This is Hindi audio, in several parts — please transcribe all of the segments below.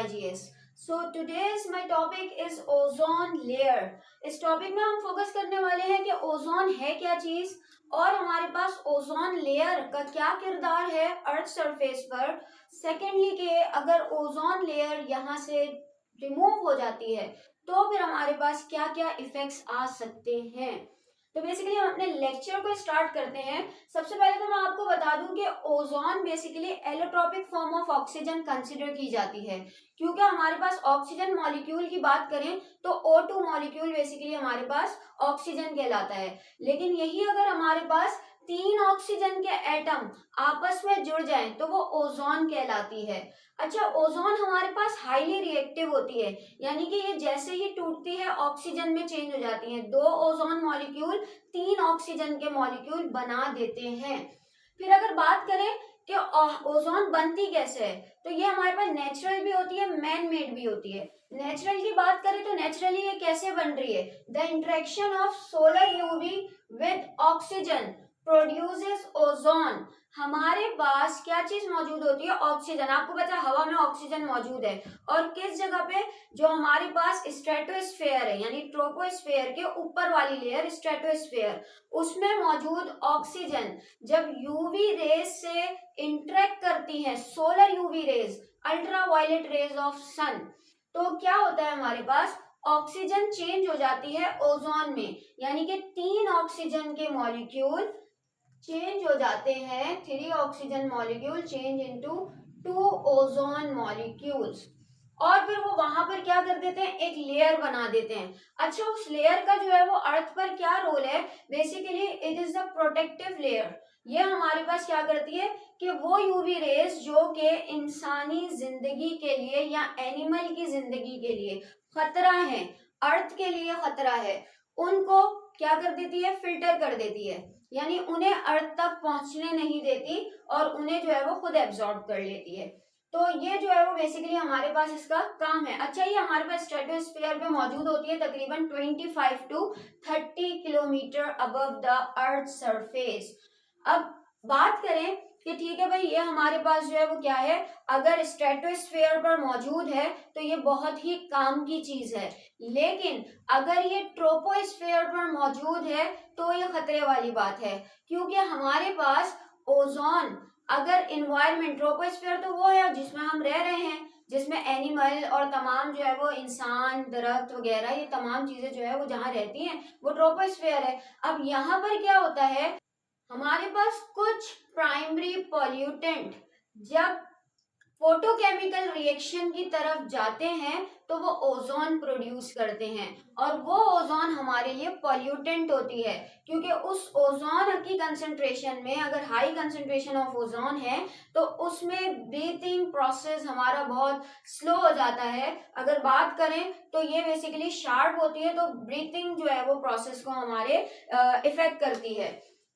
YGS. So today's my topic is ozone layer. इस टॉपिक में हम फोकस करने वाले हैं कि ओजोन है क्या चीज और हमारे पास ओजोन लेयर का क्या किरदार है अर्थ सरफेस पर. सेकेंडली कि अगर ओजोन लेयर यहाँ से रिमूव हो जाती है तो फिर हमारे पास क्या क्या इफेक्ट्स आ सकते हैं. तो बेसिकली हम अपने लेक्चर को स्टार्ट करते हैं. सबसे पहले तो मैं आपको बता दूं कि ozone basically allotropic form of oxygen consider की जाती है, क्योंकि हमारे पास ऑक्सीजन मॉलिक्यूल की बात करें तो O2 मॉलिक्यूल बेसिकली हमारे पास ऑक्सीजन कहलाता है. लेकिन यही अगर हमारे पास 3 ऑक्सीजन के एटम आपस में जुड़ जाएं तो वो ओजोन कहलाती है. अच्छा, ओजोन हमारे पास हाईली रिएक्टिव होती है, यानी कि ये जैसे ही टूटती है ऑक्सीजन में चेंज हो जाती है. 2 ओजोन मॉलिक्यूल 3 ऑक्सीजन के मॉलिक्यूल बना देते हैं. फिर अगर बात करें कि ओजोन बनती कैसे है, तो ये हमारे पास नेचुरल भी होती है, मैन मेड भी होती है. नेचुरल की बात करें तो नेचुरली ये कैसे बन रही है? The interaction of solar UV with oxygen produces ozone. हमारे पास क्या चीज मौजूद होती है? ऑक्सीजन. आपको पता है हवा में ऑक्सीजन मौजूद है, और किस जगह पे? जो हमारे पास स्ट्रेटोस्फेयर है, यानी ट्रोपोस्फेयर के ऊपर वाली लेयर स्ट्रेटोस्फेयर, उसमें मौजूद ऑक्सीजन जब यूवी रेज से इंटरेक्ट करती है, solar UV rays, ultraviolet rays of sun, तो क्या होता है? हमारे पास ऑक्सीजन चेंज हो जाती है ओजोन में, यानी कि 3 ऑक्सीजन के मॉलिक्यूल चेंज हो जाते हैं. 3 oxygen molecule change into 2 ozone molecules, और फिर वो वहां पर क्या कर देते हैं? एक लेयर बना देते हैं. अच्छा, उस लेयर का जो है वो अर्थ पर क्या रोल है? Basically it is the protective layer. ये हमारे पास क्या करती है कि वो यूवी रेस जो कि इंसानी जिंदगी के लिए या एनिमल की जिंदगी के लिए खतरा है, अर्थ के लिए खतरा है, उनको क्या कर देती है? फिल्टर कर देती है, यानी उन्हें अर्थ तक पहुंचने नहीं देती और उन्हें जो है वो खुद एब्जॉर्ब कर लेती है. तो ये जो है वो बेसिकली हमारे पास इसका काम है. अच्छा, ये हमारे पास स्ट्रेटोस्फीयर पे मौजूद होती है तकरीबन 25 to 30 kilometre above the earth surface. अब बात करें कि ठीक है भाई, ये हमारे पास जो है वो क्या है? अगर स्ट्रेटोस्फीयर पर मौजूद है तो ये बहुत ही काम की चीज है, लेकिन अगर ये ट्रोपोस्फीयर पर मौजूद है तो ये खतरे वाली बात है, क्योंकि हमारे पास ओजोन अगर इन्वायरमेंट, ट्रोपोस्फीयर तो वो है जिसमें हम रह रहे हैं, जिसमें एनिमल और तमाम जो है वो इंसान, दरख्त वगैरह, ये तमाम चीजें जो है वो जहाँ रहती हैं वो ट्रोपोस्फीयर है. अब यहाँ पर क्या होता है? हमारे पास कुछ प्राइमरी पॉल्यूटेंट जब फोटोकेमिकल रिएक्शन की तरफ जाते हैं तो वो ओजोन प्रोड्यूस करते हैं, और वो ओजोन हमारे लिए पॉल्यूटेंट होती है, क्योंकि उस ओजोन की कंसंट्रेशन में अगर हाई कंसंट्रेशन ऑफ ओजोन है तो उसमें ब्रीथिंग प्रोसेस हमारा बहुत स्लो हो जाता है. अगर बात करें तो ये बेसिकली शार्प होती है, तो ब्रीथिंग जो है वो प्रोसेस को हमारे इफेक्ट करती है.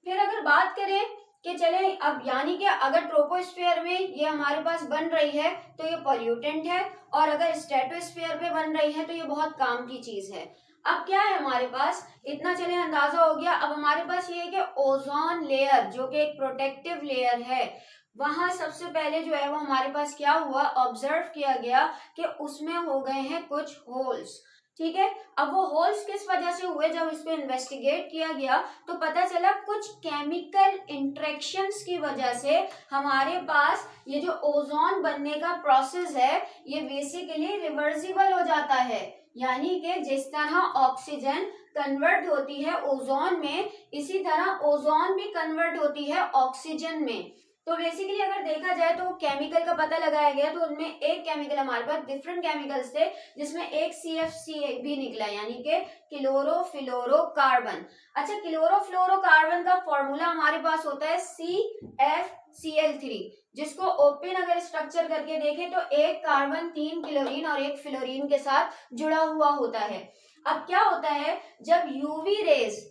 फिर अगर बात करें कि चले अब, यानी कि अगर ट्रोपोस्फीयर में ये हमारे पास बन रही है तो ये पॉल्यूटेंट है, और अगर स्ट्रेटोस्फीयर पे बन रही है तो ये बहुत काम की चीज है. अब क्या है हमारे पास? इतना चले अंदाजा हो गया. अब हमारे पास ये है कि ओजोन लेयर जो कि एक प्रोटेक्टिव लेयर है, वहां सबसे पहले जो है वो हमारे पास क्या हुआ? ऑब्जर्व किया गया कि उसमें हो गए हैं कुछ होल्स. ठीक है, अब वो होल्स किस वजह से हुए? जब इसको इन्वेस्टिगेट किया गया तो पता चला कुछ केमिकल इंटरेक्शंस की वजह से हमारे पास ये जो ओजोन बनने का प्रोसेस है ये बेसिकली रिवर्सिबल हो जाता है, यानी कि जिस तरह ऑक्सीजन कन्वर्ट होती है ओजोन में, इसी तरह ओजोन भी कन्वर्ट होती है ऑक्सीजन में. तो बेसिकली अगर देखा जाए तो केमिकल का पता लगाया गया तो उनमें एक केमिकल, हमारे पास डिफरेंट केमिकल्स थे जिसमें एक CFC भी निकला, यानी कि क्लोरोफ्लोरोकार्बन. अच्छा, क्लोरोफ्लोरोकार्बन का फॉर्मूला हमारे पास होता है CFCl3, जिसको ओपन अगर स्ट्रक्चर करके देखें तो एक कार्बन 3 क्लोरीन और एक फ्लोरीन के साथ जुड़ा हुआ होता है. अब क्या होता है? जब यूवी रेज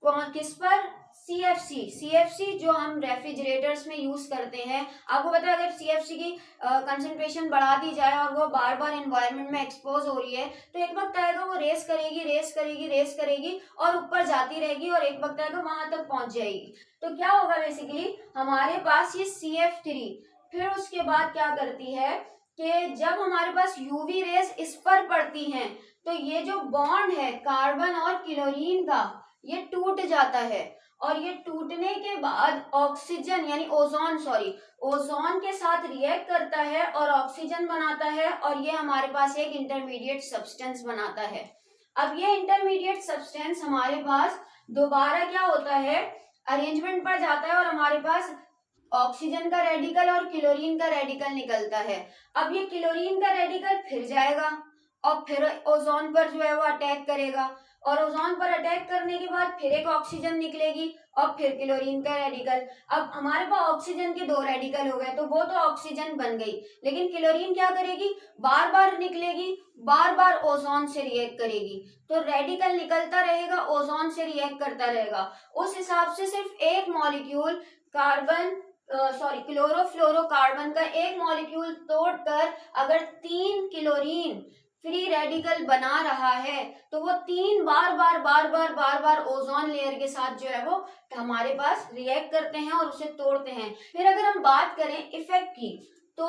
किस पर? CFC जो हम रेफ्रिजरेटर्स में यूज करते हैं, आपको पता है अगर CFC की कंसंट्रेशन बढ़ा दी जाए और वो बार बार एनवायरनमेंट में एक्सपोज हो रही है तो एक वक्त आएगा वो रेस करेगी और ऊपर जाती रहेगी, और एक वक्त आएगा वहां तक पहुंच जाएगी. तो क्या होगा? बेसिकली हमारे पास ये CF3 फिर उसके बाद क्या करती है कि जब हमारे पास यूवी रेस इस पर पड़ती हैं तो ये जो बॉन्ड है कार्बन और क्लोरीन का ये टूट जाता है, और ये टूटने के बाद ऑक्सीजन यानी ओजोन के साथ रिएक्ट करता है और ऑक्सीजन बनाता है, और ये हमारे पास एक इंटरमीडिएट सब्सटेंस बनाता है। अब ये इंटरमीडिएट सब्सटेंस हमारे पास दोबारा क्या होता है, अरेंजमेंट पर जाता है और हमारे पास ऑक्सीजन का रेडिकल और क्लोरीन का रेडिकल निकलता है। अब ये क्लोरीन का रेडिकल फिर जाएगा और फिर ओजोन पर जो है वो अटैक करेगा, और ओजोन पर अटैक करने के बाद फिर एक ऑक्सीजन निकलेगी और फिर क्लोरीन का रेडिकल। अब हमारे पास ऑक्सीजन के 2 रेडिकल हो गए तो वो तो ऑक्सीजन बन गई, लेकिन क्लोरीन क्या करेगी, बार बार निकलेगी, बार बार ओजोन से रिएक्ट करेगी, तो रेडिकल निकलता रहेगा, ओजोन से रिएक्ट करता रहेगा। उस हिसाब से सिर्फ एक मॉलिक्यूल क्लोरोफ्लोरोकार्बन का एक मॉलिक्यूल तोड़कर अगर 3 क्लोरीन फ्री रेडिकल बना रहा है तो वो 3 बार ओजोन लेयर के साथ जो है वो हमारे पास रिएक्ट करते हैं और उसे तोड़ते हैं। फिर अगर हम बात करें इफेक्ट की, तो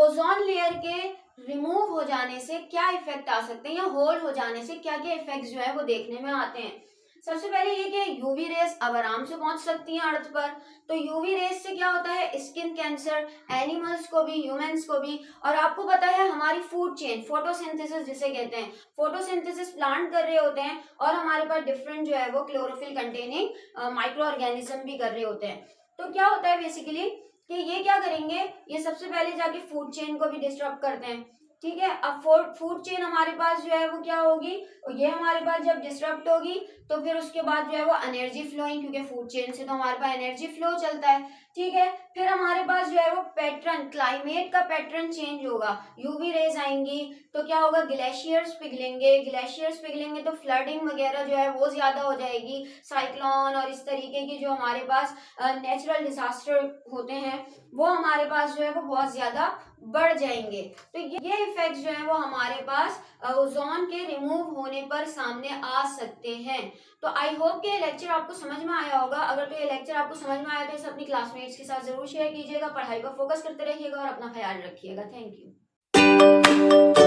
ओजोन लेयर के रिमूव हो जाने से क्या इफेक्ट आ सकते हैं, या होल हो जाने से क्या क्या इफेक्ट जो है वो देखने में आते हैं। सबसे पहले ये कि यूवी रेस अब आराम से पहुंच सकती हैं अर्थ पर। तो यूवी रेस से क्या होता है, स्किन कैंसर, एनिमल्स को भी, ह्यूमंस को भी। और आपको पता है हमारी फूड चेन, फोटोसिंथेसिस जिसे कहते हैं, फोटोसिंथेसिस प्लांट कर रहे होते हैं और हमारे पास डिफरेंट जो है वो क्लोरोफिल कंटेनिंग माइक्रो ऑर्गेनिज्म भी कर रहे होते हैं। तो क्या होता है बेसिकली कि ये क्या करेंगे, ये सबसे पहले जाके फूड चेन को भी डिस्टर्ब करते हैं। ठीक है, अब फूड चेन हमारे पास जो है वो क्या होगी, ये हमारे पास जब डिस्टर्ब होगी तो फिर उसके बाद जो है वो एनर्जी फ्लोइंग, क्योंकि फूड चेन से तो हमारे पास एनर्जी फ्लो चलता है। ठीक है, फिर हमारे पास जो है वो पैटर्न, क्लाइमेट का पैटर्न चेंज होगा, यूवी रेज आएंगी तो क्या होगा, ग्लेशियर्स पिघलेंगे तो फ्लडिंग वगैरह जो है वो ज्यादा हो जाएगी, साइक्लोन और इस तरीके की जो हमारे पास नेचुरल डिजास्टर होते हैं वो हमारे पास जो है वो बहुत ज्यादा बढ़ जाएंगे। तो ये इफेक्ट जो है वो हमारे पास ओजोन के रिमूव होने पर सामने आ सकते हैं। तो आई होप कि ये लेक्चर आपको समझ में आया होगा। अगर तो ये लेक्चर आपको समझ में आया तो इसे अपनी क्लासमेट्स के साथ जरूर शेयर कीजिएगा, पढ़ाई पर फोकस करते रहिएगा और अपना ख्याल रखिएगा। Thank you.